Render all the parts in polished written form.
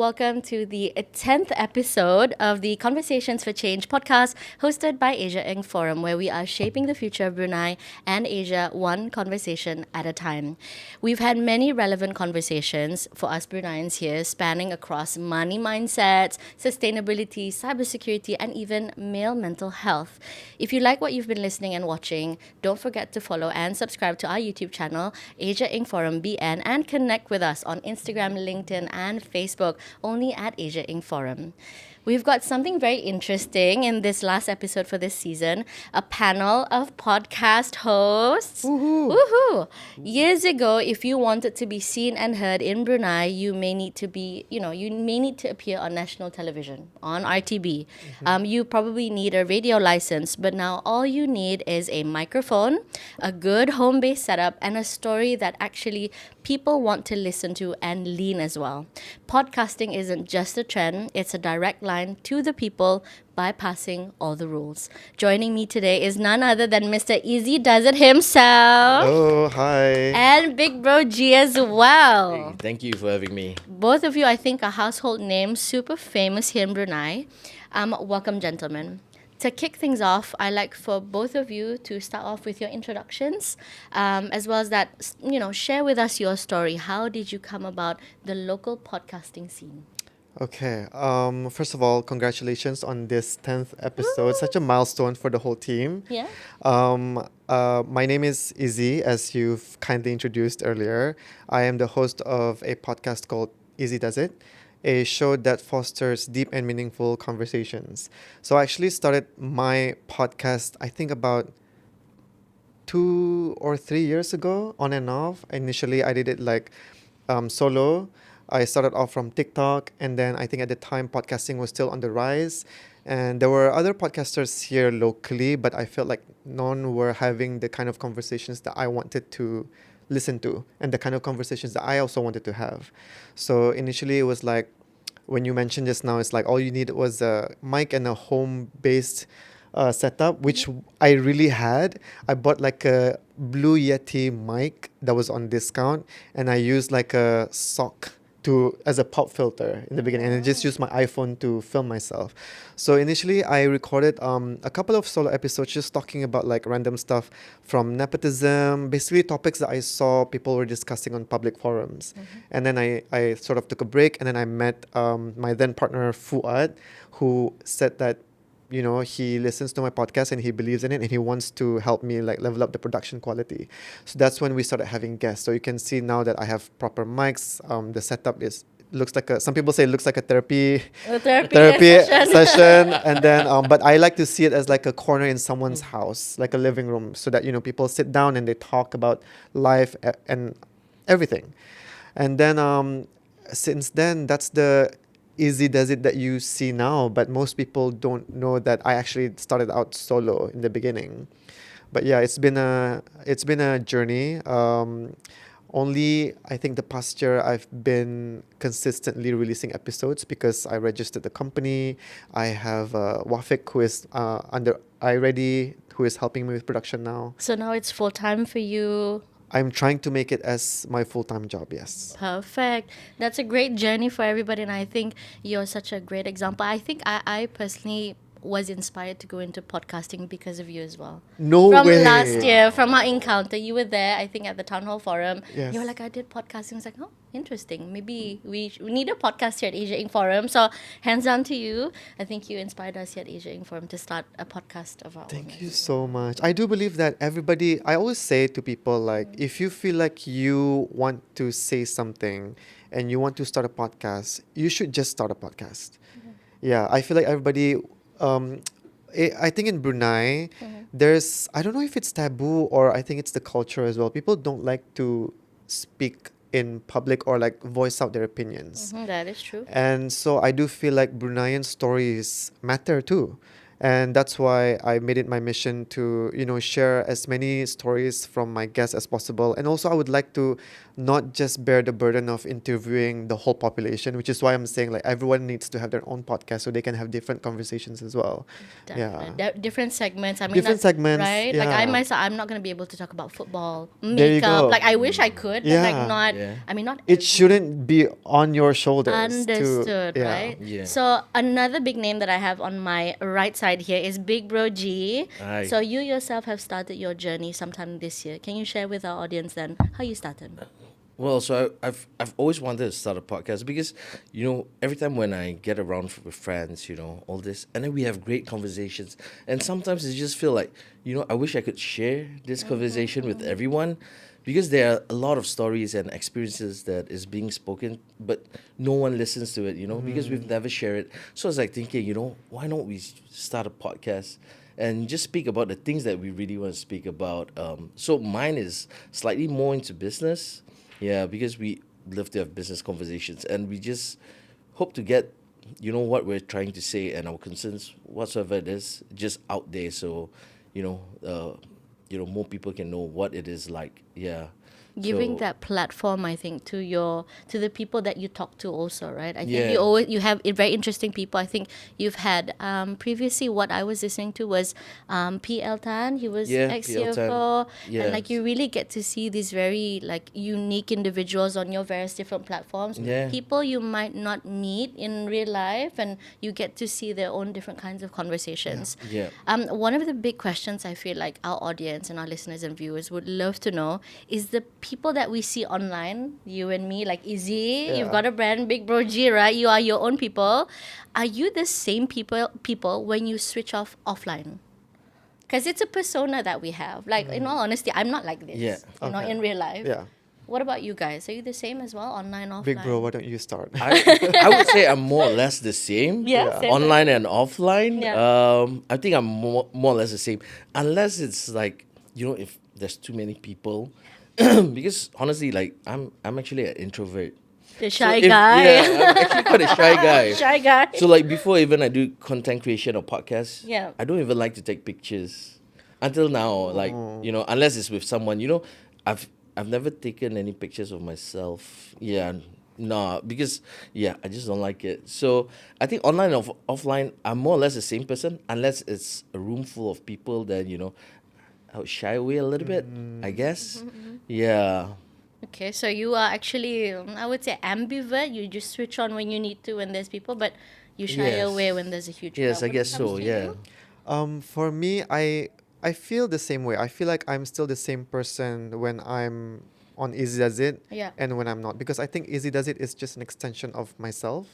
welcome to the 10th episode of the Conversations for Change podcast, hosted by Asia Ing Forum, where we are shaping the future of Brunei and Asia one conversation at a time. We've had many relevant conversations for us Bruneians here, spanning across money mindsets, sustainability, cybersecurity, and even male mental health. If you like what you've been listening and watching, don't forget to follow and subscribe to our YouTube channel, Asia Ing Forum BN, and connect with us on Instagram, LinkedIn, and Facebook, only at Asia Ing Forum. We've got something very interesting in this last episode for this season, a panel of podcast hosts. Woohoo! Woohoo! Years ago, if you wanted to be seen and heard in Brunei, you may need to appear on national television, on RTB. You probably need a radio license, but now all you need is a microphone, a good home-based setup, and a story that actually people want to listen to and lean as well. Podcasting isn't just a trend, it's a direct line to the people, bypassing all the rules. Joining me today is none other than Mr. Easy Does It himself Oh, hi. and Big Bro G as well. Thank you for having me. Both of you, I think, are household names, super famous here in Brunei. Welcome, gentlemen. To kick things off, I like for both of you to start off with your introductions, as well as that, share with us your story. How did you come about the local podcasting scene? Okay. First of all, congratulations on this 10th episode. Such a milestone for the whole team. Yeah. My name is Izzy, as you've kindly introduced earlier. I am the host of a podcast called Izzy Does It, a show that fosters deep and meaningful conversations. So I actually started my podcast, I think about 2 or 3 years ago, on and off. Initially, I did it like solo. I started off from TikTok, and then I think at the time podcasting was still on the rise. And there were other podcasters here locally, but I felt like none were having the kind of conversations that I wanted to listen to and the kind of conversations that I also wanted to have. So initially, it was like, when you mentioned just now, it's like all you needed was a mic and a home based setup, which I really had. I bought like a Blue Yeti mic that was on discount, and I used like a sock as a pop filter in the beginning, and I just used my iPhone to film myself. So initially I recorded a couple of solo episodes just talking about like random stuff from nepotism, basically topics that I saw people were discussing on public forums. And then I sort of took a break, and then I met my then partner Fuad, who said that he listens to my podcast and he believes in it, and he wants to help me like level up the production quality. So that's when we started having guests. So you can see now that I have proper mics. The setup looks like some people say it looks like a therapy session. And then but I like to see it as like a corner in someone's house, like a living room, so that people sit down and they talk about life and everything. And then since then, that's the Easy Does It that you see now, but most people don't know that I actually started out solo in the beginning. But yeah, it's been a journey. Only I think the past year I've been consistently releasing episodes because I registered the company. I have Wafik, who is under iReady, who is helping me with production now. So now it's full time for you. I'm trying to make it as my full-time job, yes. Perfect. That's a great journey for everybody, and I think you're such a great example. I think I personally was inspired to go into podcasting because of you as well. No From way. last year, from our encounter, you were there, I think, at the Town Hall Forum. Yes. You were like, I did podcasting. I was like, oh, interesting. Maybe we need a podcast here at Asia Ing Forum. So, hands down to you. I think you inspired us here at Asia Ing Forum to start a podcast of our own. Thank you so much. I do believe that everybody, I always say to people, like, if you feel like you want to say something and you want to start a podcast, you should just start a podcast. Yeah, I feel like everybody, I think in Brunei, there's, I don't know if it's taboo or I think it's the culture as well. People don't like to speak in public or like voice out their opinions. That is true. And so I do feel like Bruneian stories matter too. And that's why I made it my mission to, share as many stories from my guests as possible. And also, I would like to not just bear the burden of interviewing the whole population, which is why I'm saying like everyone needs to have their own podcast so they can have different conversations as well. Yeah. Definitely. Different segments. I mean, Different segments. right? Like I Yeah. myself, I'm not going to be able to talk about football, There you makeup. go. Like I wish I could, but like Yeah. not, Yeah. I mean, not It shouldn't be on your shoulders understood, to, yeah. right? Yeah. So another big name that I have on my right side here is Big Bro G. Aye. So you yourself have started your journey sometime this year. Can you share with our audience then how you started? Well, so I've always wanted to start a podcast because, every time when I get around with friends, all this, and then we have great conversations, and sometimes it just feel like, I wish I could share this conversation with everyone, because there are a lot of stories and experiences that is being spoken, but no one listens to it, because we've never shared it. So I was like thinking, why don't we start a podcast? And just speak about the things that we really want to speak about. So mine is slightly more into business. Yeah, because we love to have business conversations, and we just hope to get, what we're trying to say and our concerns, whatsoever it is, just out there, so, more people can know what it is like. Yeah. Giving So, that platform, I think, to the people that you talk to also, right? I think Yeah. you have very interesting people. I think you've had previously what I was listening to was PL Tan. He was Yeah, ex PL Tan. CFO, and Yeah. like you really get to see these very like unique individuals on your various different platforms. Yeah. People you might not meet in real life, and you get to see their own different kinds of conversations. Yeah. One of the big questions I feel like our audience and our listeners and viewers would love to know is the people that we see online, you and me, like Izzy, you've Yeah. got a brand, Big Bro G, right? You are your own people. Are you the same people when you switch off offline? Because it's a persona that we have. Like, in all honesty, I'm not like this, Yeah. Okay. in real life. Yeah. What about you guys? Are you the same as well, online, offline? Big bro, why don't you start? I would say I'm more or less the same. Yeah, Yeah. same. Online and offline. Yeah. I think I'm more or less the same. Unless it's like, if there's too many people. Because honestly, like I'm actually an introvert. The shy So guy. Yeah, I'm actually quite a shy guy. Shy guy. So like before even I do content creation or podcast, Yeah. I don't even like to take pictures. Until now, like, unless it's with someone, I've never taken any pictures of myself. Yeah. Nah, because I just don't like it. So I think online and offline, I'm more or less the same person, unless it's a room full of people. Then I would shy away a little bit, I guess. Yeah. Okay, so you are actually, I would say, ambivert. You just switch on when you need to when there's people, but you shy Yes. away when there's a huge Yes, crowd. I When it guess comes so. to Yeah. you? For me, I feel the same way. I feel like I'm still the same person when I'm on Easy Does It Yeah. and when I'm not, because I think Easy Does It is just an extension of myself.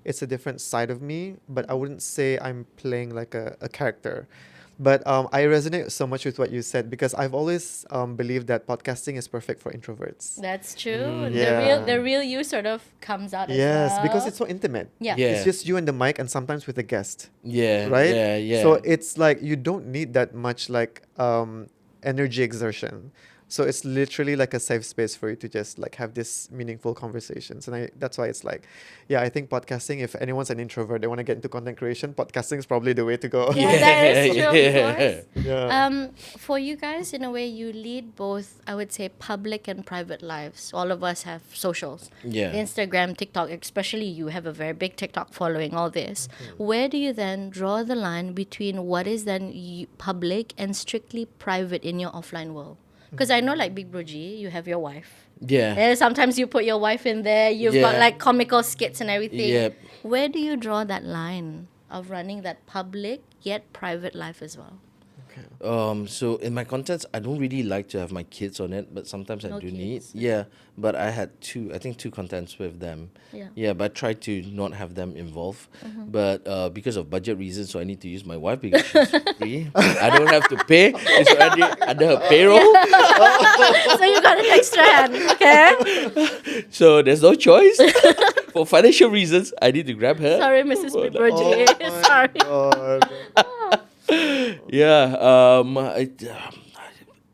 It's a different side of me, but I wouldn't say I'm playing like a character. But I resonate so much with what you said, because I've always believed that podcasting is perfect for introverts. That's true. Yeah. The real you sort of comes out Yes, as well. because it's so intimate. Yeah. Yeah. It's just you and the mic, and sometimes with a guest. Yeah. Right? Yeah. Yeah. So it's like you don't need that much like energy exertion. So it's literally like a safe space for you to just like have this meaningful conversations. And that's why it's like, yeah, I think podcasting, if anyone's an introvert, they want to get into content creation, podcasting is probably the way to go. Yeah, that is true, Yeah. of course. Yeah. For you guys, in a way, you lead both, I would say, public and private lives. All of us have socials. Yeah. Instagram, TikTok, especially you have a very big TikTok following, all this. Where do you then draw the line between what is then public and strictly private in your offline world? Because I know, like Big Bro G, you have your wife. Yeah. And sometimes you put your wife in there. You've got Yeah. like comical skits and everything. Yep. Where do you draw that line of running that public yet private life as well? So in my contents, I don't really like to have my kids on it, but sometimes I No do need. kids. Yeah, but I had I think two contents with them. Yeah. Yeah, but I try to not have them involved. But because of budget reasons, so I need to use my wife because she's free. I don't have to pay. It's already under her payroll, So you got an extra hand, okay? so there's no choice. For financial reasons, I need to grab her. Sorry, Mrs. Big Bro G. Oh my Sorry. God. Yeah.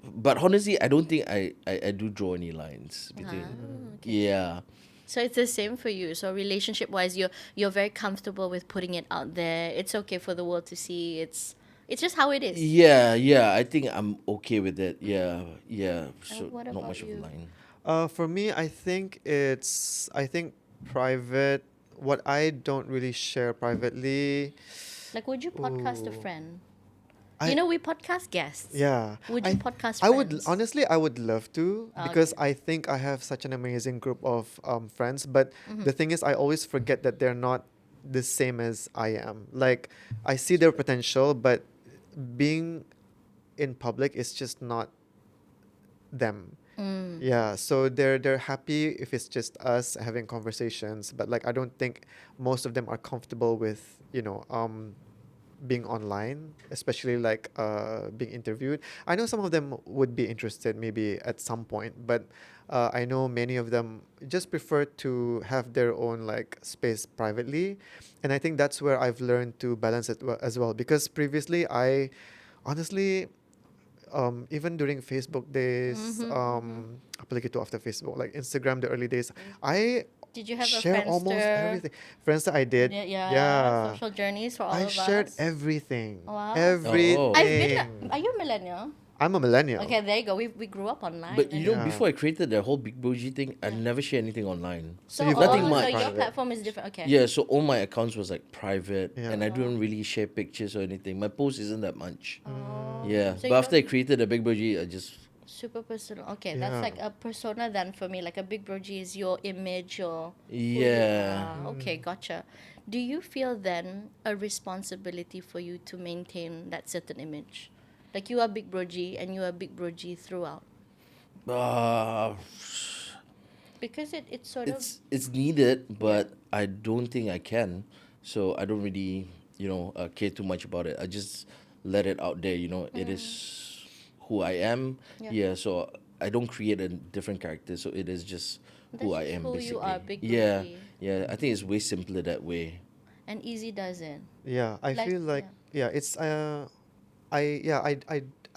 But honestly, I don't think I do draw any lines between. Yeah. So it's the same for you. So relationship wise, you're very comfortable with putting it out there. It's okay for the world to see. It's just how it is. Yeah, yeah. I think I'm okay with it. Yeah, yeah. So What not about much of a you? line. For me, I think private. What I don't really share privately. Like, would you podcast a Ooh, friend? You I know, we podcast guests. Yeah, Would you I podcast I would friends? honestly I would love to Ah, because okay. I think I have such an amazing group of friends. But Mm-hmm. the thing is, I always forget that they're not the same as I am. Like I see their potential, but being in public is just not them. Mm. Yeah, so they're happy if it's just us having conversations, but like I don't think most of them are comfortable with being online, especially like being interviewed. I know some of them would be interested maybe at some point, but I know many of them just prefer to have their own like space privately, and I think that's where I've learned to balance it as well. Because previously, I honestly even during Facebook days, Mm-hmm. Mm-hmm. apalagi itu after Facebook, like Instagram, the early days, I Did you have a share almost Friendster? everything. Friends that I did, Yeah, yeah. social journeys for all I of shared us. everything. Wow. Oh. I've been. Everything. Are you a millennial? I'm a millennial. Okay, there you go. We grew up But online. you know, And Yeah. before I created the whole Big Broji thing, I yeah. never share anything online. So So you've Nothing always oh, been so much. your private. platform is different. Okay. Yeah, so all my accounts was like private, Yeah. and I Wow. don't really share pictures or anything. My post isn't that much. Oh. Yeah, So but you after I don't created the Big Broji, I just super personal. Okay, that's Yeah. like a persona then for me. Like a big broji is your image, your who you yeah. are. Okay, gotcha. Do you feel then a responsibility for you to maintain that certain image? Like you are big broji and you are big broji throughout. Uh, Because it's sort of it's needed, yeah. but I don't think I can. So I don't really, care too much about it. I just let it out there. It is who I am. Yeah. Yeah. So I don't create a different character. So it is just who That's I just am, who you are, basically. big Yeah. broji. Yeah. I think it's way simpler that way. And easy does it. Yeah. I Like feel like yeah. yeah. It's I yeah.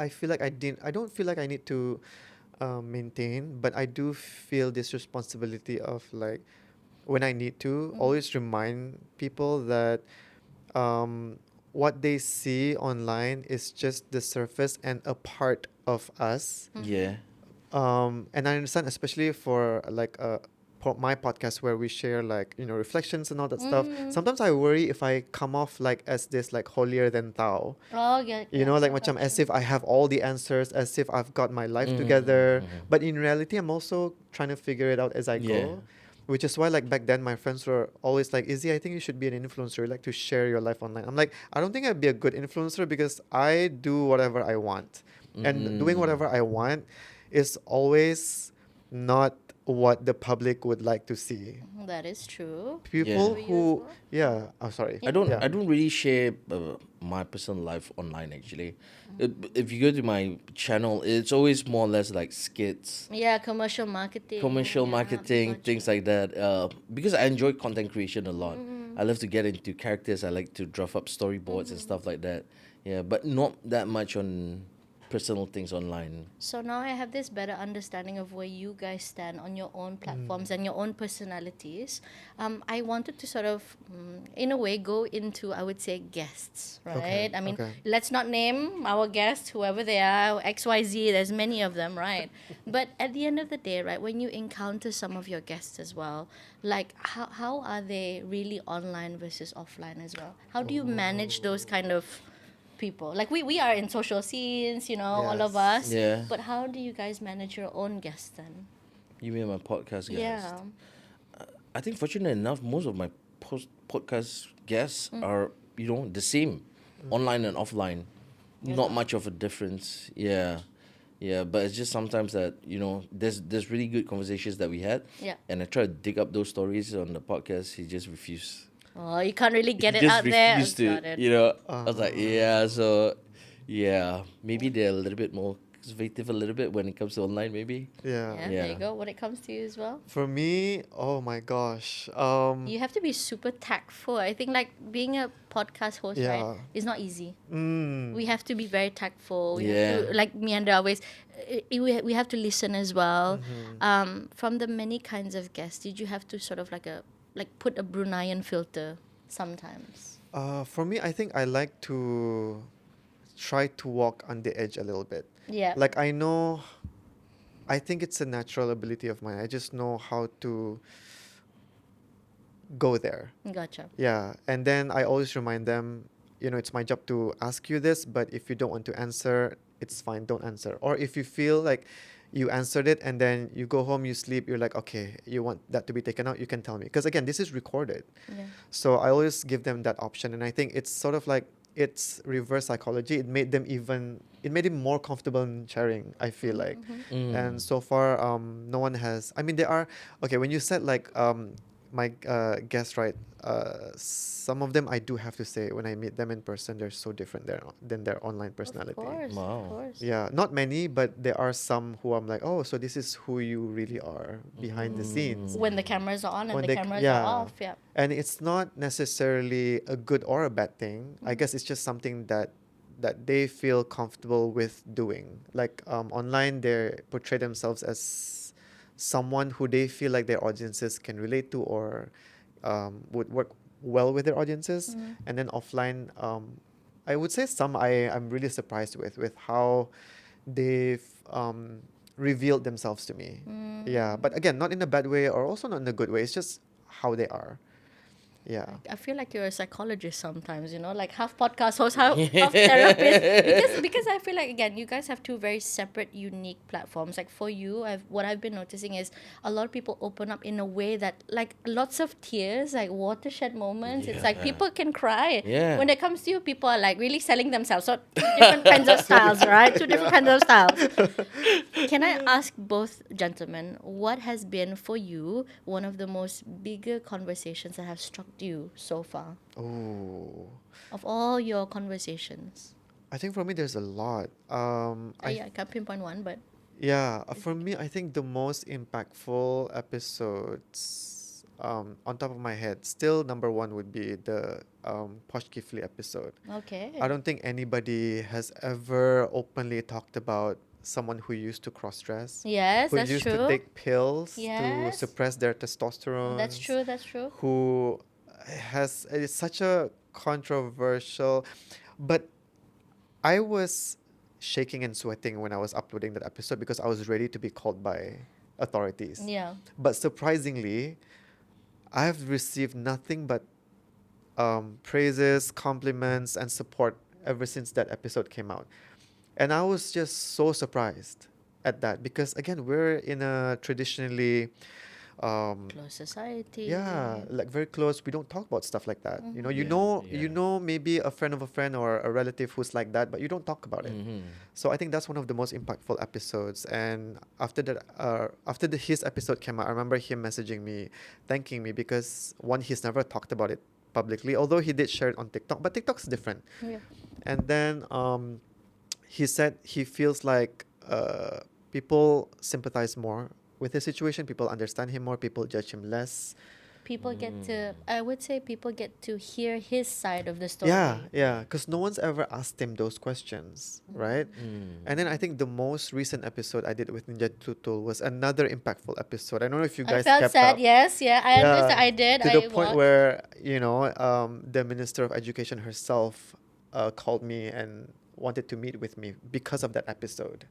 I feel like I don't feel like I need to maintain, but I do feel this responsibility of like when I need to Mm-hmm. always remind people that um, what they see online is just the surface and a part of us. Mm-hmm. Yeah. And I understand, especially for like my podcast where we share like reflections and all that stuff. Mm. Sometimes I worry if I come off like as this like holier than thou. Oh yeah, You yeah, know, like I macam got as you. if I have all the answers, as if I've got my life together. Mm-hmm. But in reality, I'm also trying to figure it out as I Yeah. go. Which is why, like back then, my friends were always like, "Izzy, I think you should be an influencer, like to share your life online." I'm like, I don't think I'd be a good influencer because I do whatever I want, and doing Mm-hmm. whatever I want is always not what the public would like to see. That is true. Yeah. For People you as who, well? yeah, oh sorry, Yeah, don't yeah. I don't really share my personal life online actually. If you go to my channel, it's always more or less like skits, yeah, commercial marketing. commercial Yeah, marketing, got things you. like that. Because I enjoy content creation a lot. I love to get into characters. I like to draft up storyboards and stuff like that. Yeah, but not that much on personal things online. So now I have this better understanding of where you guys stand on your own platforms and your own personalities. I wanted to sort of, in a way, go into, I would say, guests, Okay, right? I mean, okay. let's not name our guests, whoever they are, XYZ, there's many of them, right? But at the end of the day, right, when you encounter some of your guests as well, like how are they really online versus offline as well? How do you manage those kind of people? Like we are in social scenes, all of Yes. us. Yeah. But how do you guys manage your own guests then? You mean my podcast guest? Yeah. I think fortunate enough, most of my podcast guests are the same, online and offline. Not much of a difference. Yeah, yeah. But it's just sometimes that there's really good conversations that we had. Yeah. And I try to dig up those stories on the podcast. He just refused. Oh, you can't really get He it just out there. refused to. Got it. I was like, yeah. So, yeah, maybe they're a little bit more conservative, a little bit when it comes to online. Maybe. Yeah. Yeah, there Yeah. you go. When it comes to you as well. For me, oh my gosh. You have to be super tactful. I think like being a podcast host, right, Yeah. is not easy. Mm. We have to be very tactful. We have Yeah. to, like Meander always, we have to listen as well. Mm-hmm. From the many kinds of guests, did you have to sort of like put a Bruneian filter sometimes? For me, I think I like to try to walk on the edge a little bit. Yeah. Like I think it's a natural ability of mine. I just know how to go there. Gotcha. Yeah, and then I always remind them, it's my job to ask you this, but if you don't want to answer, it's fine, don't answer. Or if you feel like you answered it and then you go home, you sleep, you're like, okay, you want that to be taken out, you can tell me. Because again, this is recorded. Yeah. So I always give them that option, and I think it's sort of like it's reverse psychology. It made him more comfortable in sharing, I feel like. And so far, no one has. I mean, there are okay. When you said like my guests, right? Some of them I do have to say when I meet them in person, they're so different than their online personality. Of Wow. course. Yeah, not many, but there are some who I'm like, oh, so this is who you really are behind the scenes. When the cameras are on and When the they cameras yeah, are off, yeah. and it's not necessarily a good or a bad thing. I guess it's just something that they feel comfortable with doing. Like online, they portray themselves as someone who they feel like their audiences can relate to or would work well with their audiences. And then offline, I would say I'm really surprised with how they've revealed themselves to me. Yeah, but again, not in a bad way or also not in a good way. It's just how they are. Yeah. I feel like you're a psychologist sometimes, like half podcast host, half therapist. Because I feel like, again, you guys have two very separate, unique platforms. Like for you, what I've been noticing is a lot of people open up in a way that, like, lots of tears, like watershed moments. It's like people can cry. Yeah. When it comes to you, people are like really selling themselves. So two different kinds of styles, right? Two different kinds of styles. Can I ask both gentlemen, what has been for you one of the most bigger conversations that have struck you so far Oh, of all your conversations? I think for me there's a lot. I can't pinpoint one, but Yeah, for me, I think the most impactful episodes, on top of my head, still number one would be the Posh Kifli episode. okay. I don't think anybody has ever openly talked about someone who used to cross-dress, Yes, who that's used to true. take pills to Yes. suppress their testosterone. That's true. That's true. Who it's such a controversial, but I was shaking and sweating when I was uploading that episode because I was ready to be called by authorities. Yeah. But surprisingly, I've received nothing but praises, compliments, and support ever since that episode came out. And I was just so surprised at that because, again, we're in a traditionally Close society. yeah, like very close. We don't talk about stuff like that. Yeah, You yeah. know, maybe a friend of a friend or a relative who's like that, but you don't talk about it. So I think that's one of the most impactful episodes. And after that, his episode came out, I remember him messaging me, thanking me because one, he's never talked about it publicly, although he did share it on TikTok, but TikTok's different. Yeah. And then he said he feels like people sympathize more with his situation, people understand him more, people judge him less. People get to, I would say, people get to hear his side of the story. Yeah, because no one's ever asked him those questions, right? And then I think the most recent episode I did with Ninja Tutul was another impactful episode. I don't know if you I guys felt kept sad. up. Yes, yeah, I understand. I did. To I the point watched. where, the Minister of Education herself called me and wanted to meet with me because of that episode.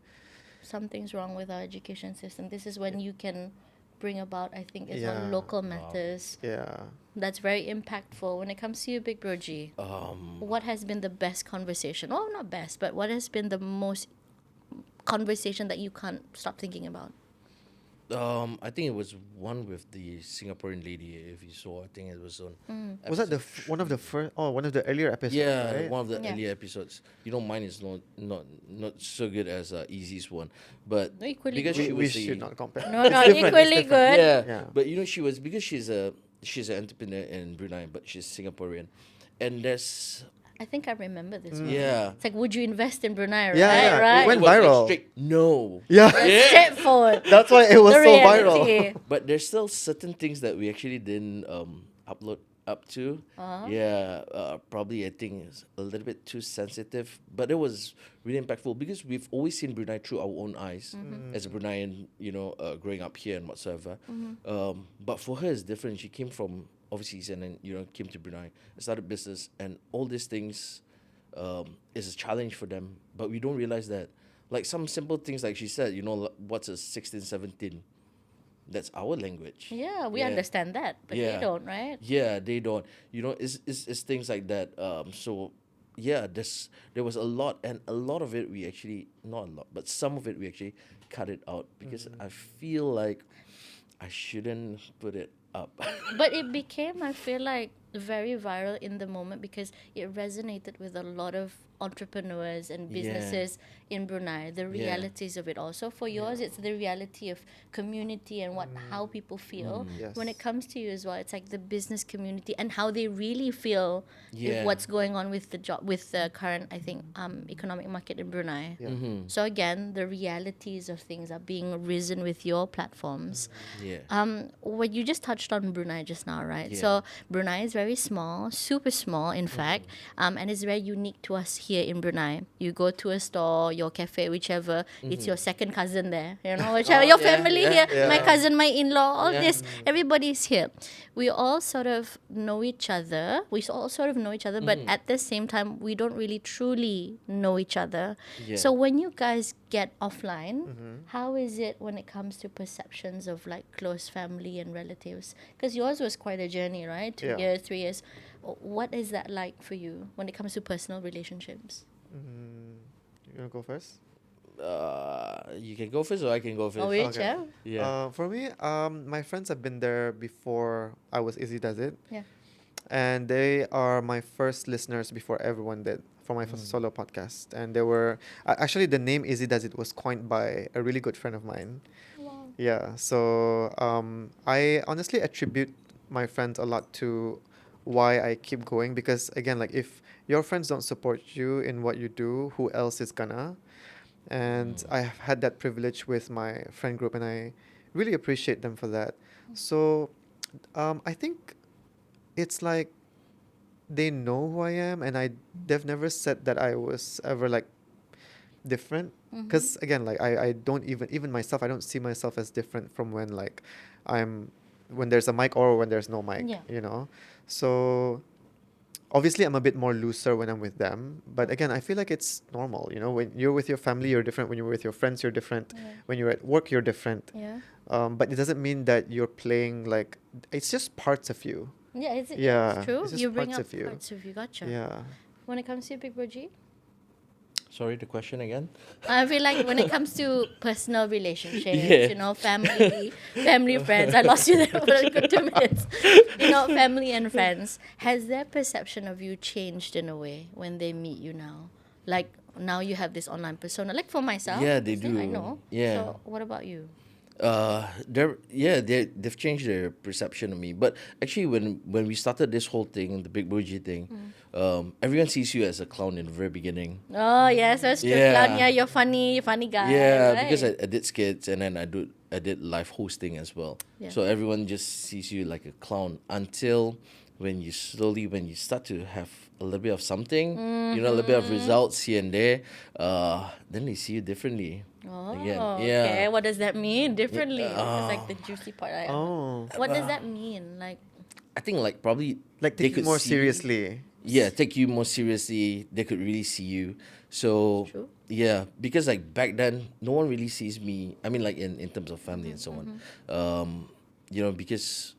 Something's wrong with our education system. This is when you can bring about, I think, it's Yeah. on local matters. Yeah. That's very impactful. When it comes to you, Big Bro G, what has been the best conversation? Oh, not best, but what has been the most conversation that you can't stop thinking about? I think it was one with the Singaporean lady. If you saw, I think it was on. Was that episode one of the first? Oh, one of the earlier episodes. Yeah, right? one of the Yeah. earlier episodes. Mine is not so good as Easy's one, but No, equally because good. she we was the, should not compare. No, It's not different, it's equally different. good. yeah, Yeah. but she was, because she's an entrepreneur in Brunei, but she's Singaporean, and there's I think I remember this one. yeah. It's like, would you invest in Brunei, right? Yeah, yeah. It Right? went was like viral. straight no. Yeah. Straightforward. That's why it was The so reality. viral. But there's still certain things that we actually didn't upload up to. Uh-huh. Yeah, probably I think it's a little bit too sensitive, but it was really impactful because we've always seen Brunei through our own eyes as a Bruneian, growing up here and whatsoever. But for her, it's different. She came from overseas and then came to Brunei, started business, and all these things is a challenge for them. But we don't realize that, like some simple things, like she said, what's a 16, 17? That's our language. Yeah, we Yeah. understand that, but they Yeah. don't, right? Yeah, they don't. It's things like that. So yeah, there was a lot, and a lot of it we actually, not a lot, but some of it we actually cut it out because I feel like I shouldn't put it up. But it became, I feel like, very viral in the moment because it resonated with a lot of entrepreneurs and Yeah. businesses in Brunei. The Yeah. realities of it. Also, for yours, it's the reality of community and how people feel. Yes. When it comes to you as well, it's like the business community and how they really feel Yeah. with what's going on with the job, with the current, I think, economic market in Brunei. Yeah. So again, the realities of things are being risen with your platforms. Yeah. What you just touched on Brunei just now, right? Yeah. So Brunei is very small, super small, in fact, and it's very unique to us here in Brunei. You go to a store, your cafe, whichever, it's your second cousin there, whichever, your yeah, family yeah, here, my cousin, my in-law, all Yeah. this, everybody's here. We all sort of know each other. We all sort of know each other, but at the same time, we don't really truly know each other. Yeah. So when you guys get offline, how is it when it comes to perceptions of like close family and relatives? Because yours was quite a journey, right? 2 Yeah. years, 3 years. What is that like for you when it comes to personal relationships? You wanna go first? You can go first, or I can go first. Oh, which, Okay. yeah? Yeah. For me, my friends have been there before I was Easy Does It, Yeah. and they are my first listeners before everyone did for my first solo podcast. And they were actually, the name Easy Does It was coined by a really good friend of mine. Wow. Yeah, so I honestly attribute my friends a lot to why I keep going, because again, like if your friends don't support you in what you do, who else is gonna? And I have had that privilege with my friend group, and I really appreciate them for that. So I think it's like they know who I am, and they've never said that I was ever like different. Because again, like I don't even myself, I don't see myself as different from when like when there's a mic or when there's no mic. Yeah. So obviously I'm a bit more looser when I'm with them, but again, I feel like it's normal. When you're with your family, you're different. When you're with your friends, you're different. Yeah. When you're at work, you're different. Yeah. But it doesn't mean that you're playing like, it's just parts of you. Yeah, Yeah, it's true. it's just You bring parts up of you. parts of you. Gotcha. Yeah. When it comes to Big Bro G? Sorry, the question again. I feel like when it comes to personal relationships, Yeah. family, friends. I lost you there for a good 2 minutes. Family and friends. Has their perception of you changed in a way when they meet you now? Like now you have this online persona. Like for myself, Yeah, they this thing I do. know. Yeah. So what about you? They've changed their perception of me. But actually, when we started this whole thing, the Big Boji thing, everyone sees you as a clown in the very beginning. Oh yes, that's true. Yeah. Clown, yeah, you're funny guy. Yeah, right? because I did skits, and then I did live hosting as well. Yeah. So everyone just sees you like a clown until when you start to have a little bit of something, a little bit of results here and there, then they see you differently. Oh, Again. okay. Yeah. What does that mean? Differently. It's like the juicy part. Oh. What does that mean? Like, I think like probably Like they take you could more see- seriously. Yeah, take you more seriously. They could really see you. So True. yeah, because like back then, no one really sees me. I mean, like in terms of family and so on. Because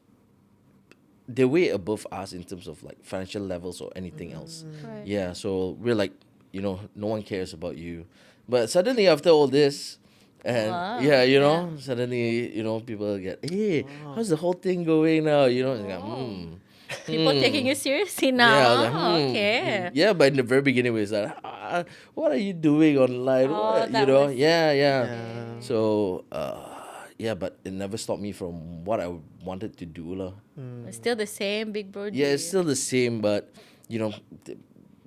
they're way above us in terms of like financial levels or anything else. right. Yeah, so we're like, no one cares about you. But suddenly after all this, and Wow, yeah, suddenly people get, hey, how's the whole thing going now? It's like, People taking you seriously now. Yeah, I was like, Okay. Yeah, but in the very beginning, we was like, what are you doing online? Oh, What, that was- yeah. Yeah. So, but it never stopped me from what I wanted to do, lah. It's still the same Big Bro. Yeah, it's still the same, but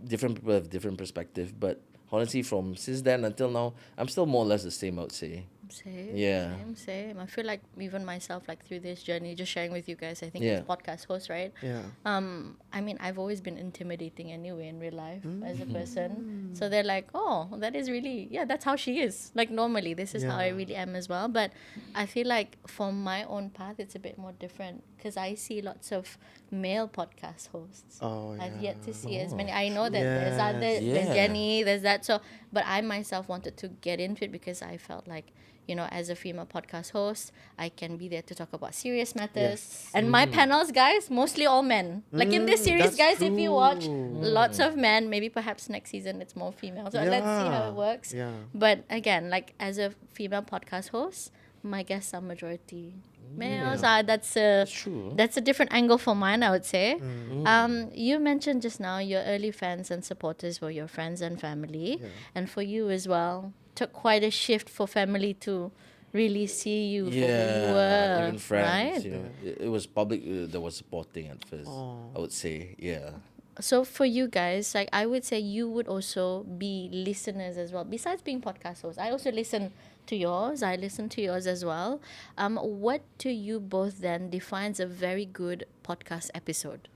different people have different perspective. But honestly, from since then until now, I'm still more or less the same, I would say. Same, Yeah. same. I feel like even myself, like through this journey, just sharing with you guys, I think Yeah. as podcast host, right? Yeah. I mean, I've always been intimidating anyway in real life as a Mm. person. So they're like, oh, that is really, yeah, that's how she is. Like normally, this is how I Yeah. really am as well. But I feel like for my own path, it's a bit more different because I see lots of male podcast hosts. Oh I've yeah. yet to see as Oh, many. I know that there's Yes. other, there's Yeah. Jenny, there's that. So, but I myself wanted to get into it because I felt like, you know, as a female podcast host, I can be there to talk about serious matters. Yes. And my panels, guys, mostly all men. Like in this series, That's guys, if you watch, true. lots of men. Maybe perhaps next season it's more female. So let's see how Yeah. it works. Yeah. But again, like as a female podcast host, my guests are majority males. That's true. That's a different angle for mine, I would say. Mm. You mentioned just now your early fans and supporters were your friends and family, Yeah. and for you as well, took quite a shift for family to really see you for who you Yeah, were, even friends, right? you know, it was public that was supporting at first. Oh. I would say, yeah. So for you guys, like I would say you would also be listeners as well. Besides being podcast hosts, I also listen to yours. I listen to yours as well. What to you both then defines a very good podcast episode?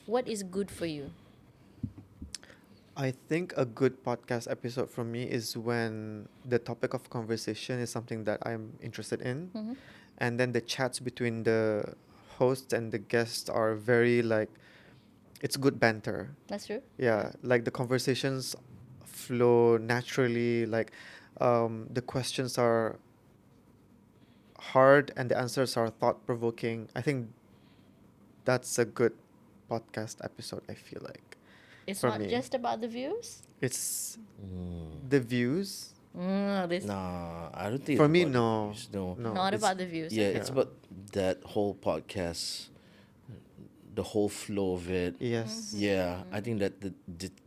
What is good for you? I think a good podcast episode for me is when the topic of conversation is something that I'm interested in, Mm-hmm. and then the chats between the host and the guest are very like it's good banter. That's true. Yeah, like the conversations flow naturally. Like the questions are hard and the answers are thought provoking. I think that's a good podcast episode. I feel like It's For not me. just about the views. it's Mm. the views. This Nah, I don't think For it's me, about the no. views, no. No. not it's- about the views. Yeah, okay. it's Yeah. about that whole podcast, the whole flow of it. Yes. Yeah, I think that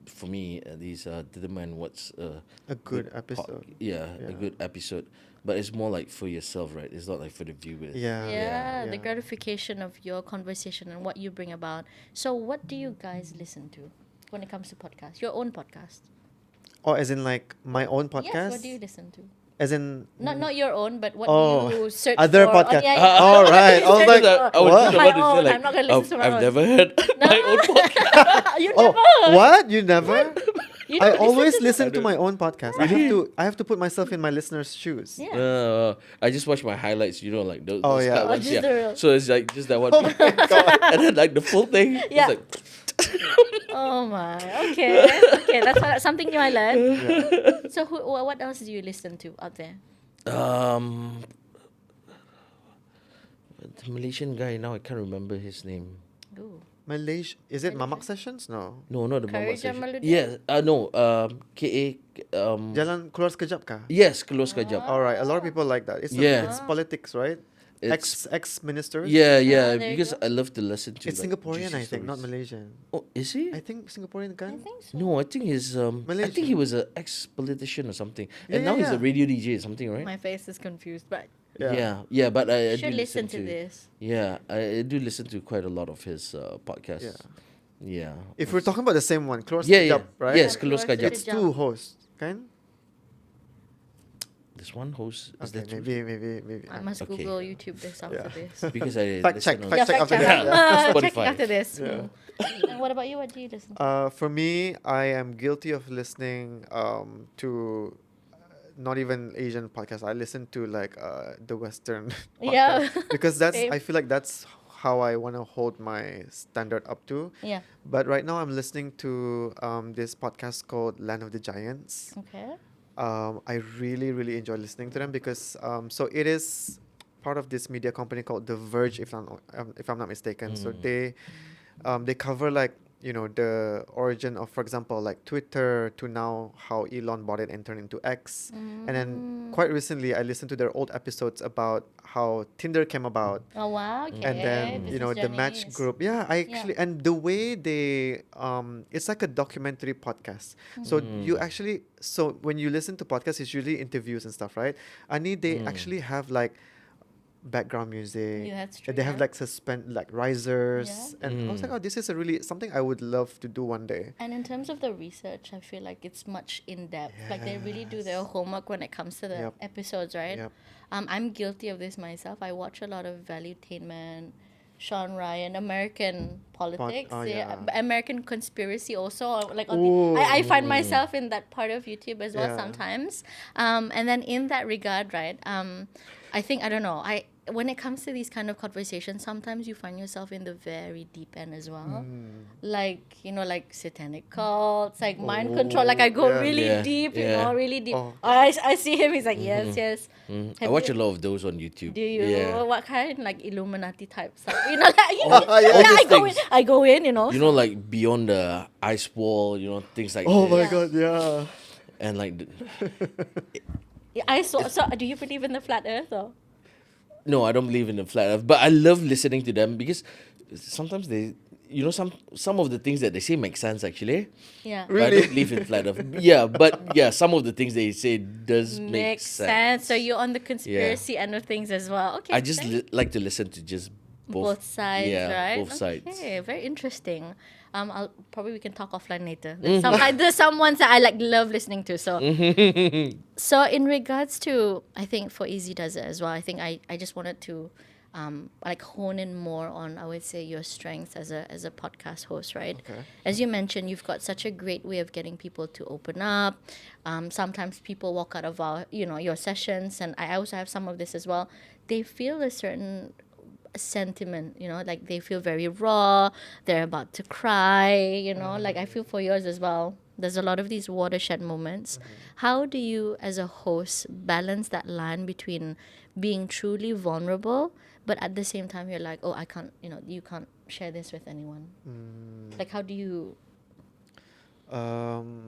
for me at least determine what's A good episode. yeah, a Yeah. good episode. But it's more like for yourself, right? It's not like for the viewers. Yeah. Yeah, the Yeah. gratification of your conversation and what you bring about. So, what do you guys listen to when it comes to podcasts? Your own podcast. Oh, as in like my own podcast? Yes. What do you listen to? As in Not your own, but what Oh, do you search other for? podcast. Yeah, yeah. All right. I was Search like, for- I was What? just My about to say own, like, I'm not gonna listen to my I've own. never heard my own podcast. You Oh, never. what? You never? You I don't always to listen I to don't- my own podcast. I have to put myself in my listeners' shoes. Yeah. I just watch my highlights, you know, like those. Oh, those yeah. cut Oh, ones, just the real- So it's like just that one, Oh my god. and then like the full thing. Yeah. It's like, Oh my. Okay. Okay. That's something new I learned. So, what else do you listen to out there? um, the Malaysian guy now I can't remember his name. Ooh. Malaysia. Is it Mamak Sessions? No. No, not the Mamak Courage and session. Melody? Yeah, no. KA. Jalan keluar sekejap kah? Yes, keluar sekejap. All right. A lot of people like that. Yeah. It's politics, right? It's Ex ministers. yeah, yeah. there you Because go. I love to listen to. It's like, Singaporean, juicy I think, not stories. Malaysian. Oh, is he? I think Singaporean I kan? think so. No, I think he's I Malaysian. think he was an ex-politician or something, Yeah, and now yeah, he's a yeah. radio DJ or something, right? My face is confused, but Yeah, yeah. But I should do listen to this. Yeah, I do listen to quite a lot of his podcasts. Yeah. Yeah. If we're talking about the same one, keluar Yeah, yeah. sekejap, right? Yes, Yeah, keluar keluar sekejap. It's two hosts, kan? There's one host. Is Okay, that two? maybe. I must Okay. Google YouTube this after Yeah. this. Because I Fact check, listen on- fact check after check. that. Yeah. Checking Spotify. after this. Yeah. And what about you? What do you listen to? For me, I am guilty of listening to not even Asian podcasts. I listen to like the Western Yeah. podcast because Same. I feel like that's how I want to hold my standard up to. Yeah. But right now, I'm listening to this podcast called Land of the Giants. Okay. I really enjoy listening to them because so it is part of this media company called The Verge, if I'm not mistaken. So they cover like the origin of, for example, like Twitter to now how Elon bought it and turned into X, and then quite recently I listened to their old episodes about how Tinder came about. Oh wow. Okay. And then Business the match journeys. group. Yeah, I actually and the way they it's like a documentary podcast. So you actually when you listen to podcasts, it's usually interviews and stuff, right? They actually have like background music. Yeah, that's true. And they have Yeah. like suspend like risers, Yeah. and I was like, oh, this is a really something I would love to do one day. And in terms of the research, I feel like it's much in depth. Like they really do their Yes. homework when it comes to the Yep. episodes, right? Yep. I'm guilty of this myself. I watch a lot of Valuetainment, Sean Ryan, American politics, Oh yeah, yeah. American conspiracy also. Like on Ooh. I find myself in that part of YouTube as well Yeah. sometimes. And then in that regard, right? I think I don't know. I when it comes to these kind of conversations, sometimes you find yourself in the very deep end as well. Like, like satanic cults, like mind control. Like I go Yeah. really Yeah, deep, yeah. really deep. Oh. I see him, he's like, yes, yes. I Have watch you- a lot of those on YouTube. do you Yeah. what kind like Illuminati type stuff? Like, All yeah, these I go in. things. I go in. You know, like beyond the ice wall, things like Oh this. my Yeah. god, yeah. And like, Yeah, I saw. So, do you believe in the flat Earth or? no, I don't believe in the flat earth, but I love listening to them because sometimes they, some of the things that they say make sense actually. Yeah. But I Really? don't believe in flat earth. Yeah, but yeah, some of the things they say does make Makes sense. So you're on the conspiracy end of things as well. Okay. I just very- like to listen to just both sides, yeah, right? both sides. Okay, very interesting. I'll probably we can talk offline later. There's some ones that I like love listening to. So so in regards to, I think for Easy does it as well. I think I just wanted to like hone in more on, I would say, your strengths as a podcast host, right? Okay. As you mentioned, you've got such a great way of getting people to open up. Sometimes people walk out of your sessions, and I also have some of this as well. They feel a certain sentiment, like they feel very raw, they're about to cry, like I feel for yours as well. There's a lot of these watershed moments. How do you as a host balance that line between being truly vulnerable, but at the same time you're like, oh, I can't, you can't share this with anyone? Like how do you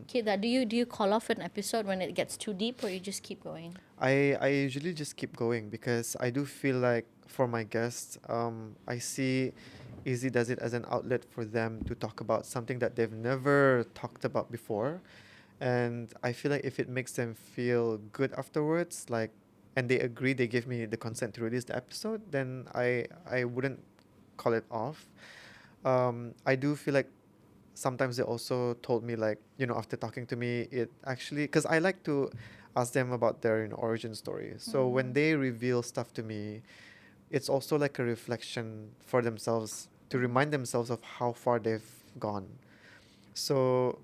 keep that? Do you call off an episode when it gets too deep, or you just keep going? I usually just keep going because I do feel like for my guests, I see Easy does it as an outlet for them to talk about something that they've never talked about before. And I feel like if it makes them feel good afterwards, like, and they agree, they give me the consent to release the episode, then I wouldn't call it off. I do feel like sometimes they also told me, like, after talking to me, it actually, because I like to ask them about their origin story. So when they reveal stuff to me, it's also like a reflection for themselves to remind themselves of how far they've gone. So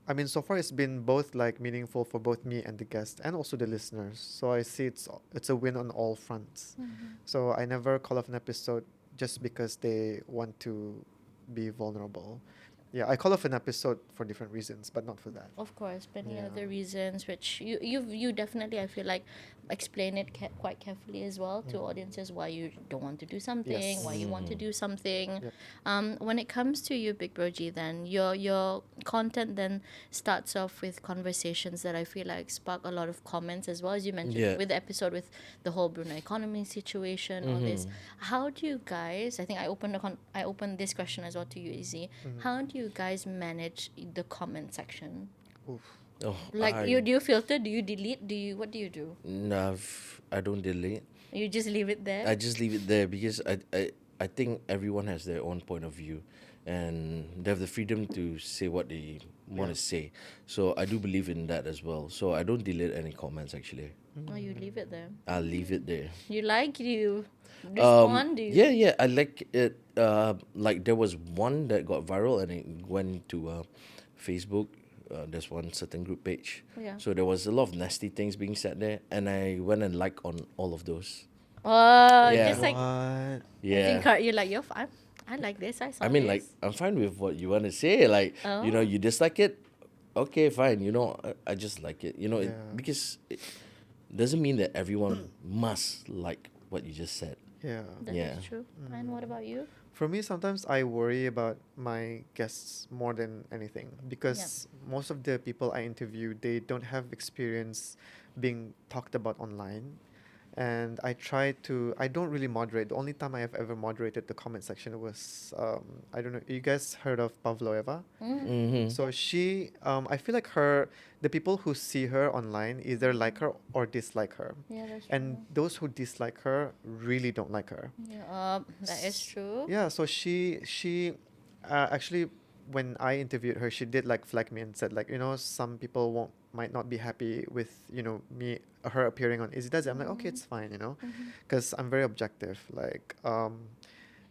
I mean, so far it's been both like meaningful for both me and the guest and also the listeners. So I see it's a win on all fronts. So I never call off an episode just because they want to be vulnerable. Yeah, I call off an episode for different reasons, but not for that. Of course, many Yeah. other reasons which you definitely, I feel like, explain it quite carefully as well to audiences why you don't want to do something, Yes. why you want to do something. Yep. When it comes to you, Big Broji, then your content then starts off with conversations that I feel like spark a lot of comments as well, as you mentioned Yeah. with the episode with the whole Brunei economy situation, all this. How do you guys? I think I opened this question as well to you, Izzy. How do you guys manage the comment section? Oof. Oh, Like do you filter? Do you delete? What do you do? No, I don't delete. You just leave it there? I just leave it there because I think everyone has their own point of view and they have the freedom to say what they want to say. So I do believe in that as well. So I don't delete any comments actually. Oh, you leave it there. I'll leave it there. You like? Do you respond? Do you? Yeah, I like it. Like there was one that got viral and it went to Facebook. There's one certain group page. Yeah. So there was a lot of nasty things being said there, and I went and liked on all of those. Oh, Yeah. just like What? Yeah. you're like, yo, I like this. I saw I mean, like, this. I'm fine with what you want to say. Like, Oh. you dislike it. Okay, fine. I just like it. Yeah. Because it doesn't mean that everyone must like what you just said. Yeah. That is Yeah. true. And what about you? For me, sometimes I worry about my guests more than anything because most of the people I interview, they don't have experience being talked about online. and I try to. I don't really moderate. The only time I have ever moderated the comment section was I don't know. You guys heard of Pavloeva? Mm-hmm. So she, I feel like the people who see her online either like her or dislike her, Yeah, that's and true. those who dislike her really don't like her. Yeah, that is true. Yeah, so she actually, when I interviewed her, she did like flag me and said like, some people won't might not be happy with me her appearing on Easy Does It. I'm like, okay, it's fine, Mm-hmm. because I'm very objective. Like,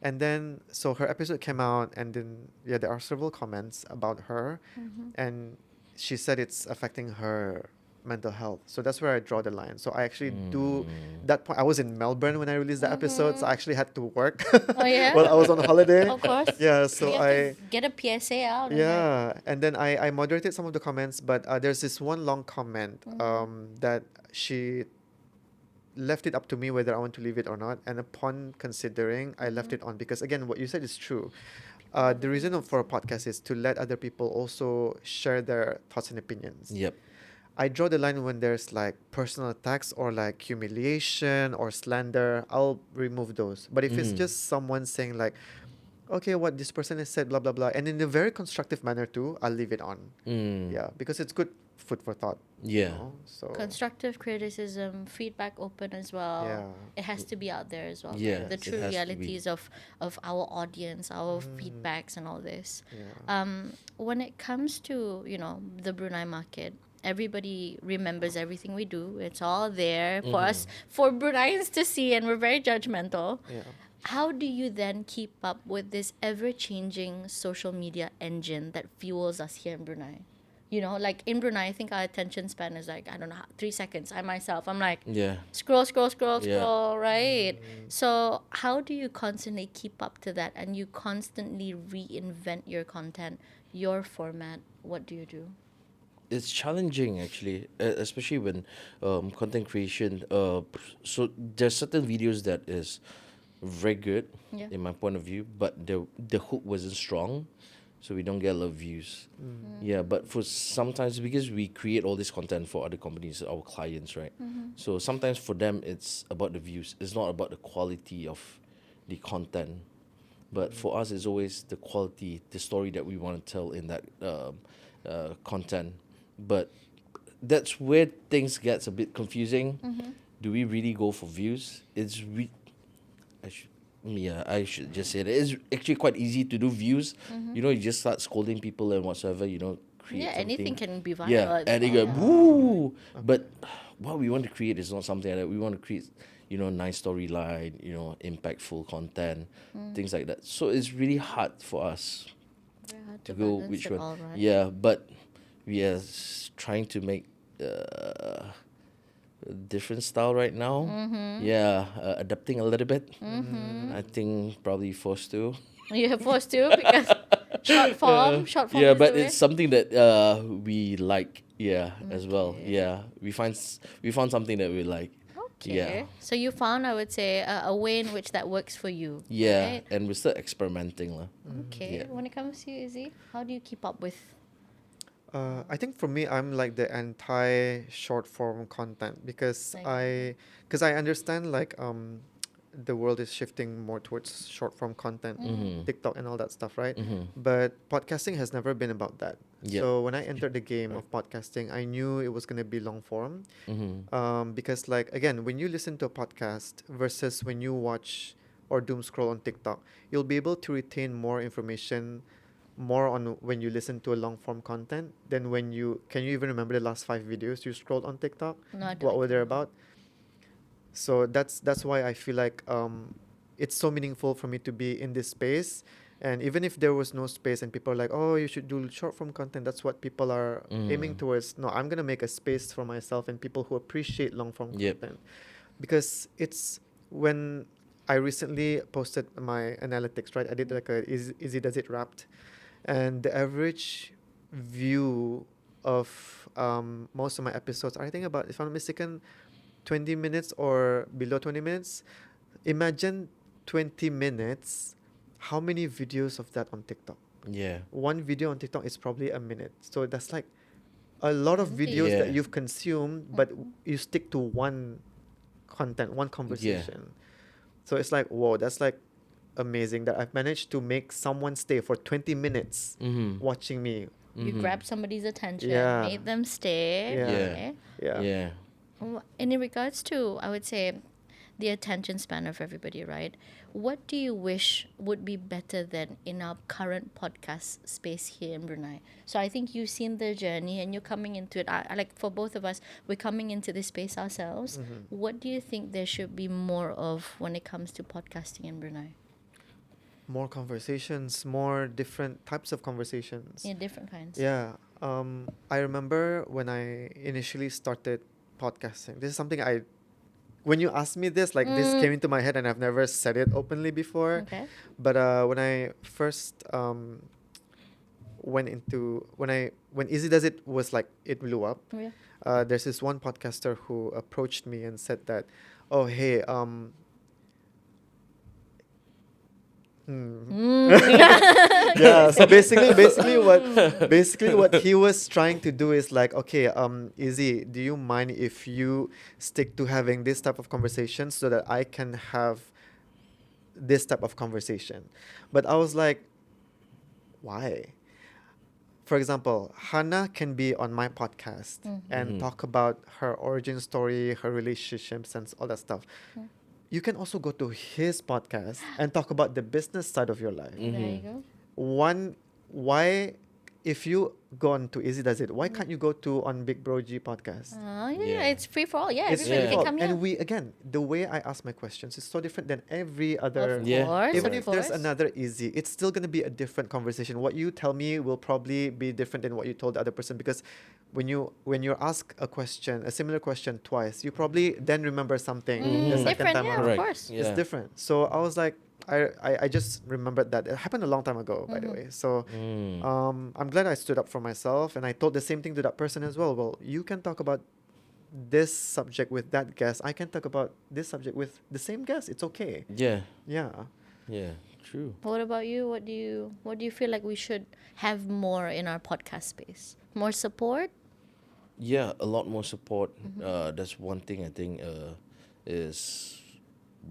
and then so her episode came out, and then yeah, there are several comments about her, Mm-hmm. and she said it's affecting her mental health. So that's where I draw the line. So I actually do that point. I was in Melbourne when I released the episode, so I Mm-hmm. actually had to work Oh yeah, while I was on holiday. of course. Yeah, You so have to get a PSA out and like. yeah, and then I moderated some of the comments, but there's this one long comment Mm-hmm. that she left it up to me whether I want to leave it or not. And upon considering, I left Mm-hmm. it on because, again, what you said is true. The reason Opinions. for a podcast is to let other people also share their thoughts and opinions. Yep. I draw the line when there's like personal attacks or like humiliation or slander. I'll remove those. But if it's Mm-hmm. just someone saying like, okay, what this person has said, blah blah blah, and in a very constructive manner too, I'll leave it on. Mm. Yeah, because it's good food for thought. Yeah. So Constructive criticism, feedback open as well. yeah. It has to be out there as well. Yeah, Like the it true has to be. realities of our audience, our Mm. feedbacks, and all this. Yeah. When it comes to the Brunei market, everybody remembers everything we do. It's all there for us, for Bruneians to see, and we're very judgmental. Yeah. How do you then keep up with this ever changing social media engine that fuels us here in Brunei? Like in Brunei, I think our attention span is like, I don't know, 3 seconds. I myself, I'm like, Yeah. scroll, scroll, scroll, Yeah. scroll, right? So, how do you constantly keep up to that and you constantly reinvent your content, your format? What do you do? It's challenging actually, especially when content creation. So there's certain videos that is very good Yeah. in my point of view, but the hook wasn't strong, so we don't get a lot of views. Yeah, but for sometimes because we create all this content for other companies, our clients, right? So sometimes for them it's about the views. It's not about the quality of the content. But for us, it's always the quality, the story that we want to tell in that content. But that's where things gets a bit confusing. Do we really go for views? I should just say that it's actually quite easy to do views. You just start scolding people and whatsoever. Create Yeah, something. anything can be viral. Yeah, at the and they go moment. woo. But what we want to create is not something like that. We want to create, nice storyline, impactful content, things like that. So it's really hard for us Very hard to to go balance which it one. all, right? Yeah, but we are trying to make a different style right now. Yeah, adapting a little bit. I think probably forced to. You're forced to because short form Yeah, is but the way. it's something that we like. Yeah, as well. Okay. Yeah, we found something that we like. Okay. Yeah. So you found, I would say, a way in which that works for you. Yeah, Right? and we're still experimenting, lah. Okay. Yeah. When it comes to you, Izzy, how do you keep up with? I think for me, I'm like the anti short form content because Like- I understand like the world is shifting more towards short form content, TikTok and all that stuff, right? But podcasting has never been about that. Yep. So when I entered the game of podcasting, I knew it was gonna be long form, because like again, when you listen to a podcast versus when you watch or doom scroll on TikTok, you'll be able to retain more information more on when you listen to a long form content than when you can you even remember the last 5 videos you scrolled on TikTok? No, I What were they don't. about? So that's why I feel like it's so meaningful for me to be in this space. And even if there was no space and people are like, oh, you should do short form content, that's what people are aiming towards. No, I'm gonna make a space for myself and people who appreciate long form Yep. content. Because it's when I recently posted my analytics, right? I did like a Easy Does It Wrapped, and the average view of most of my episodes are, I think, about, if I'm not mistaken, 20 minutes or below 20 minutes. Imagine 20 minutes. How many videos of that on TikTok? Yeah. One video on TikTok is probably a minute. So that's like a lot of Plenty. videos that Yeah. you've consumed, but you stick to one content, one conversation. So it's like, whoa, that's like amazing that I've managed to make someone stay for 20 minutes Mm-hmm. watching me. You grabbed somebody's attention, Yeah. made them stay. Yeah. Okay. Yeah. Yeah. And in regards to, I would say, the attention span of everybody, right? What do you wish would be better than in our current podcast space here in Brunei? So I think you've seen the journey and you're coming into it. I like for both of us, we're coming into this space ourselves. What do you think there should be more of when it comes to podcasting in Brunei? More conversations, more different types of conversations. Yeah, different kinds. Yeah. I remember when I initially started podcasting. This is something when you asked me this, like this came into my head and I've never said it openly before. Okay. But when I first when Easy Does It was like it blew up. Yeah. There's this one podcaster who approached me and said that, oh hey, yeah. So basically what he was trying to do is like, okay, Izzy, do you mind if you stick to having this type of conversation so that I can have this type of conversation? But I was like, why? For example, Hannah can be on my podcast and talk about her origin story, her relationships, and all that stuff. You can also go to his podcast and talk about the business side of your life. There you go. Why, if you go on to Easy Does It, why can't you go to on Big Bro G podcast? Oh, yeah, Yeah. it's free for all. Yeah, It's everybody free can all. come here. And again, the way I ask my questions is so different than every other. Of Yeah. course, Even of if there's course. another Easy, it's still going to be a different conversation. What you tell me will probably be different than what you told the other person, because when you ask a similar question twice, you probably then remember something the second Different, time yeah, around. of Correct. course. Yeah. It's different. So I was like, I just remembered that. It happened a long time ago, by the way. So I'm glad I stood up for myself and I told the same thing to that person as well. Well, you can talk about this subject with that guest. I can talk about this subject with the same guest. It's okay. Yeah. Yeah. Yeah. True. What about you? What do you feel like we should have more in our podcast space? More support? Yeah, a lot more support. That's one thing I think is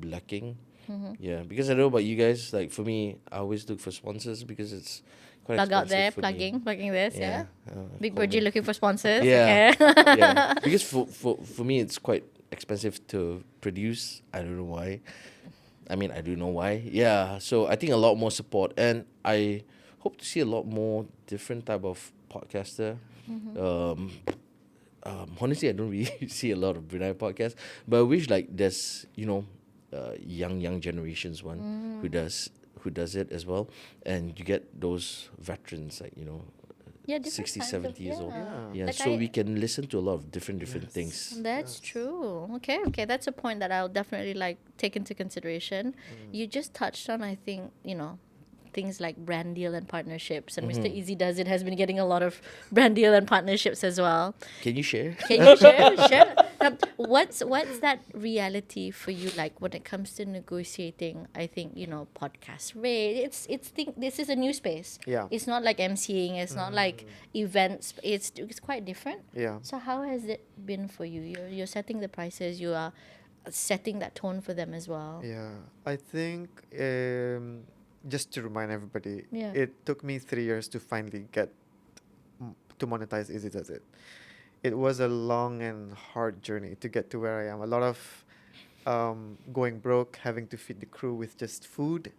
lacking. Yeah, because I don't know about you guys. Like for me, I always look for sponsors because it's quite Plug out expensive there, for me. plugging this, yeah. Big call Burgie me. looking for sponsors. Yeah. Okay. Yeah, because for me it's quite expensive to produce. I don't know why. I mean, I do know why. Yeah, so I think a lot more support, and I hope to see a lot more different type of podcaster. Honestly, I don't really see a lot of Brunei podcasts, but I wish like there's young generations one who does it as well, and you get those veterans like Yeah, different 60, kinds 70 years old. Yeah. Yeah, Like so I- we can listen to a lot of different Yes. things. That's true. Okay. That's a point that I'll definitely like take into consideration. You just touched on, I think, things like brand deal and partnerships, and Mr. Easy Does It has been getting a lot of brand deal and partnerships as well. Can you share? Can you share? What's that reality for you like when it comes to negotiating? I think podcast rate. This is a new space. Yeah. It's not like emceeing. It's not like events. It's quite different. Yeah. So how has it been for you? You're setting the prices. You are setting that tone for them as well. Yeah. I think just to remind everybody, Yeah. it took me 3 years to finally get to monetize Easy Does It. It was a long and hard journey to get to where I am. A lot of going broke, having to feed the crew with just food,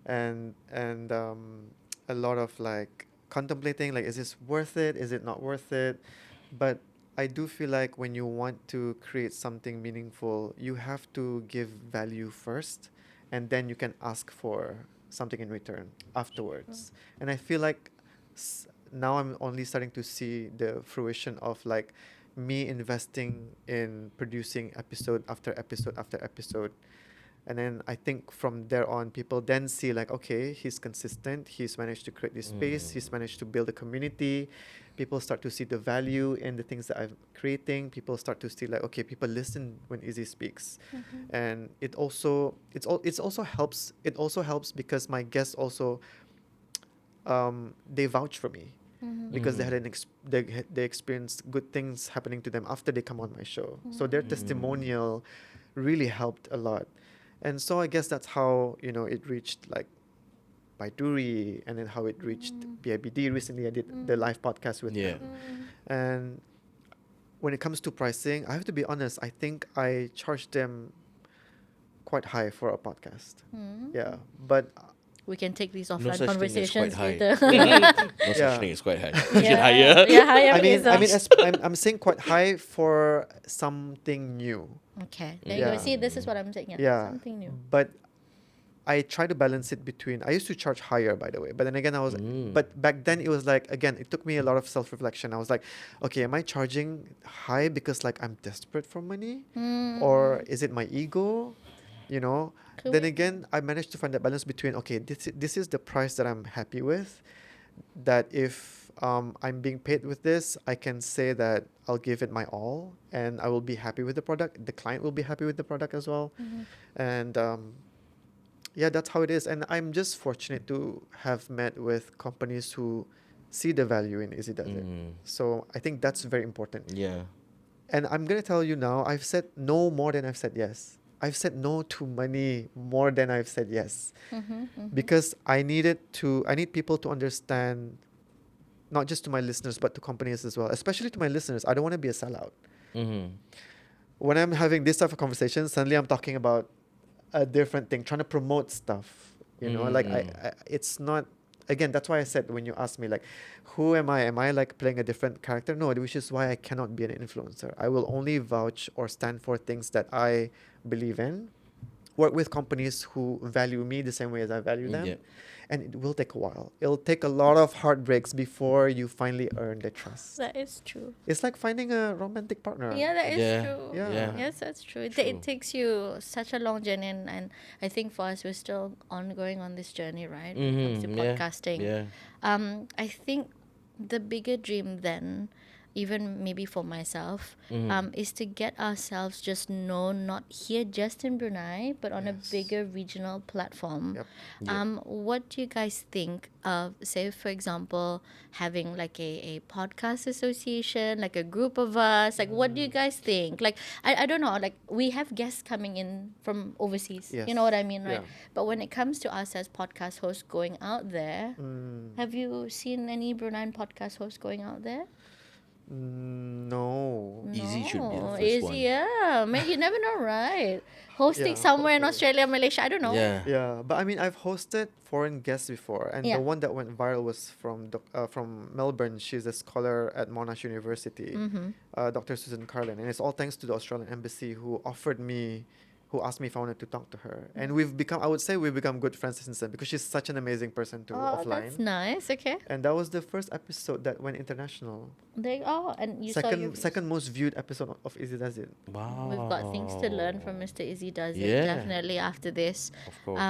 and a lot of like contemplating, like, is this worth it? Is it not worth it? But I do feel like when you want to create something meaningful, you have to give value first, and then you can ask for something in return afterwards. And I feel like now I'm only starting to see the fruition of like me investing in producing episode after episode after episode. And then I think from there on, people then see like, okay, he's consistent. He's managed to create this space. He's managed to build a community. People start to see the value in the things that I'm creating. People start to see like, okay, people listen when Izzy speaks, and it also helps. It also helps because my guests also they vouch for me because they had they experienced good things happening to them after they come on my show. So their testimonial really helped a lot. And so I guess that's how, it reached like by Duri, and then how it reached BIBD. Recently, I did the live podcast with Yeah. them. And when it comes to pricing, I have to be honest, I think I charged them quite high for a podcast. Yeah. But We can take these No offline such thing as quite conversations high. later. No such Yeah. thing as quite high. Make it Yeah, higher. yeah, higher I mean, please. I mean, I'm saying quite high for something new. Okay, there you go. Yeah. See, this is what I'm saying. Yeah, Yeah. something new. But I try to balance it between. I used to charge higher, by the way, but then again, I was. But back then, it was like, again, it took me a lot of self-reflection. I was like, okay, am I charging high because like I'm desperate for money, or is it my ego? You know. Could Then we- again, I managed to find that balance between, okay, this is the price that I'm happy with. That if I'm being paid with this, I can say that I'll give it my all, and I will be happy with the product. The client will be happy with the product as well, and yeah, that's how it is. And I'm just fortunate to have met with companies who see the value in Easy Does It. So I think that's very important. Yeah. And I'm gonna tell you now, I've said no more than I've said yes. I've said no to money more than I've said yes. Because I need people to understand, not just to my listeners, but to companies as well, especially to my listeners. I don't want to be a sellout. Mm-hmm. When I'm having this type of conversation, suddenly I'm talking about a different thing, trying to promote stuff. Like it's not. Again, that's why I said when you asked me like, who am I? Am I like playing a different character? No, which is why I cannot be an influencer. I will only vouch or stand for things that I believe in. Work with companies who value me the same way as I value them. Yeah. And it will take a while. It'll take a lot of heartbreaks before you finally earn their trust. That is true. It's like finding a romantic partner. Yeah, that is Yeah. true. Yeah. Yes, that's true. True. It takes you such a long journey, and I think for us, we're still ongoing on this journey, right? When it comes to Yeah. podcasting. Yeah. I think the bigger dream then, even maybe for myself, is to get ourselves just known, not here just in Brunei, but on a bigger regional platform. Yep. What do you guys think of, say, for example, having like a podcast association, like a group of us? Like, what do you guys think? Like, I don't know, like, we have guests coming in from overseas. Yes. You know what I mean, right? Yeah. But when it comes to us as podcast hosts going out there, have you seen any Bruneian podcast hosts going out there? No. Easy should be the No, first easy, one. yeah. Man, you never know, right? Hosting Yeah, somewhere in hopefully. Australia, Malaysia, I don't know. Yeah. Yeah, but I mean, I've hosted foreign guests before, and Yeah. the one that went viral was from Melbourne. She's a scholar at Monash University, Dr. Susan Carlin, and it's all thanks to the Australian Embassy who asked me if I wanted to talk to her, and I would say we've become good friends since then because she's such an amazing person to Oh, offline. that's nice. Okay. And that was the first episode that went international. And you saw your Second most viewed episode of Easy Does It. Wow. We've got things to learn from Mr. Izzy Does It, Yeah. definitely after this. Of course.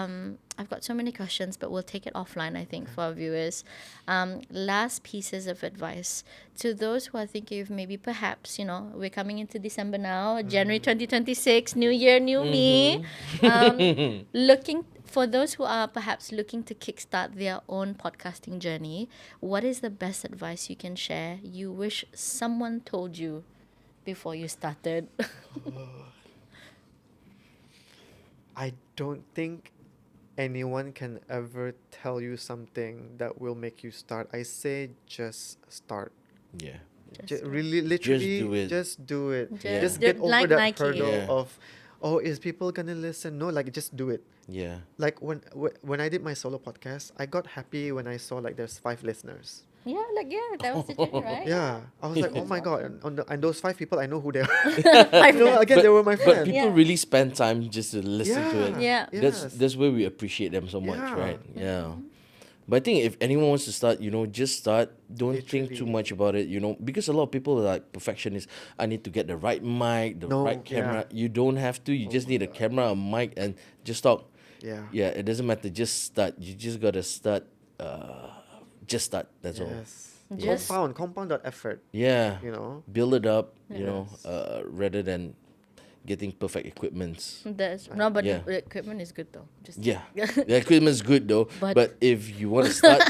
I've got so many questions, but we'll take it offline, I think, for our viewers. Last pieces of advice to those who are thinking of maybe perhaps, we're coming into December now, January 2026, new year, new me. For those who are perhaps looking to kickstart their own podcasting journey, what is the best advice you can share you wish someone told you before you started? I don't think anyone can ever tell you something that will make you start. I say just start. Yeah. Really, literally, do it. just do it. Just Just do get it over like that Nike. hurdle Yeah. of, oh, is people gonna listen? No, like just do it. Yeah. Like when I did my solo podcast, I got happy when I saw like there's 5 listeners. That was the journey, right? Yeah, I was like, oh my god, and those 5 people, I know who they are. My You know, again, they were my But friends. people Yeah. really spend time just to listen to it. Yeah. Yes. That's where we appreciate them so much, Yeah. right? Yeah. But I think if anyone wants to start, just start. Don't think too Literally. much about it, because a lot of people are like perfectionists. I need to get the right mic, the No, right camera. yeah. You don't have to. You just need a camera, a mic, and just talk. Yeah. Yeah, it doesn't matter. Just start. You just gotta start. Just start. That's all. Yes. Just- Compound that effort. Yeah. You know. Build it up. Yes. Rather than getting perfect equipments. But Yeah. the equipment is good though. Just Yeah, the equipment's good though. But- But if you want to start,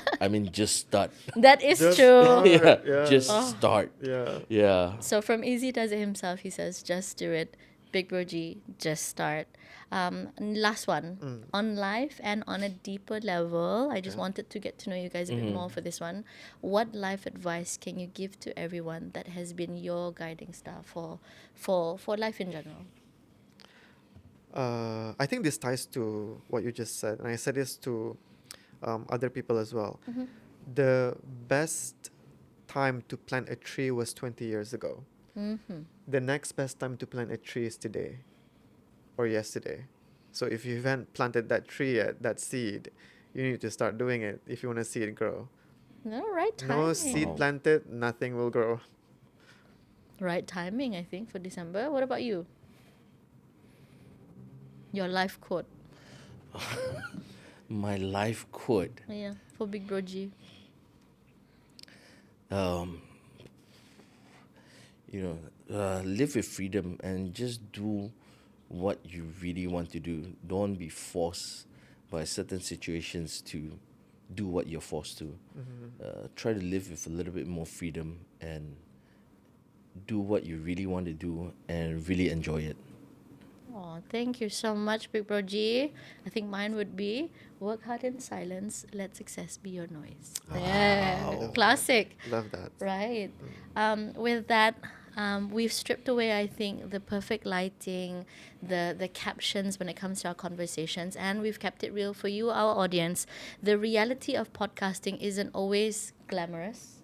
just start. That is Just true. start. Yeah, Yeah. just Oh. start. Yeah. Yeah. So from Easy Does It himself, he says, just do it. Big Broji, just start. Last one. On life and on a deeper level, I just wanted to get to know you guys a bit more for this one. What life advice can you give to everyone that has been your guiding star for life in general? I think this ties to what you just said, and I said this to other people as well. The best time to plant a tree was 20 years ago. The next best time to plant a tree is today or yesterday. So if you haven't planted that tree yet, that seed, you need to start doing it if you want to see it grow. No, right No timing. seed Wow. planted, nothing will grow. Right timing, I think, for December. What about you? Your life quote. My life quote. Yeah, for Big Broji. Um, live with freedom and just do what you really want to do. Don't be forced by certain situations to do what you're forced to. Try to live with a little bit more freedom and do what you really want to do and really enjoy it. Oh, thank you so much, Big Broji. I think mine would be work hard in silence, let success be your noise. Yeah, classic. Love that. Right. With that, we've stripped away, I think, the perfect lighting, the captions when it comes to our conversations, and we've kept it real for you, our audience. The reality of podcasting isn't always glamorous,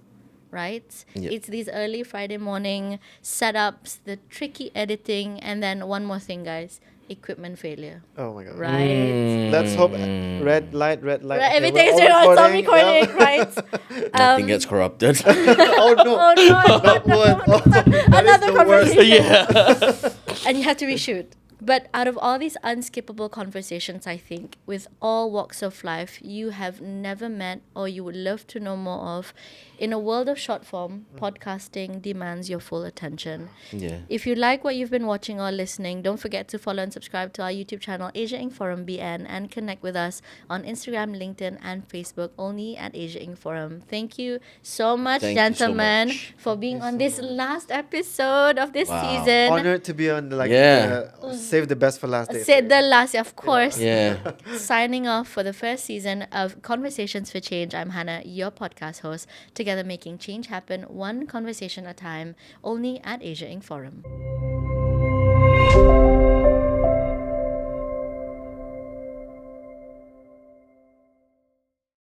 right? Yep. It's these early Friday morning setups, the tricky editing, and then one more thing, guys, equipment failure, Oh my god. right? Let's hope red light, red light. Right, Okay, everything is we're all on recording. recording, right? Nothing gets corrupted. Oh no. Oh no, That would. Oh, that is another the worst. conversation. And you have to reshoot. But out of all these unskippable conversations, I think, with all walks of life you have never met or you would love to know more of, in a world of short form, podcasting demands your full attention. Yeah. If you like what you've been watching or listening, don't forget to follow and subscribe to our YouTube channel, Asia Inc. Forum BN, and connect with us on Instagram, LinkedIn, and Facebook, only at Asia Inc. Forum. Thank you so much, Thank you so gentlemen, much. for being you on so this much. last episode of this Wow. season. Honored to be on Yeah. save the best for last. They Said say. the last, of course. Yeah. Signing off for the first season of Conversations for Change. I'm Hannah, your podcast host, together making change happen one conversation at a time, only at Asia Inc. Forum.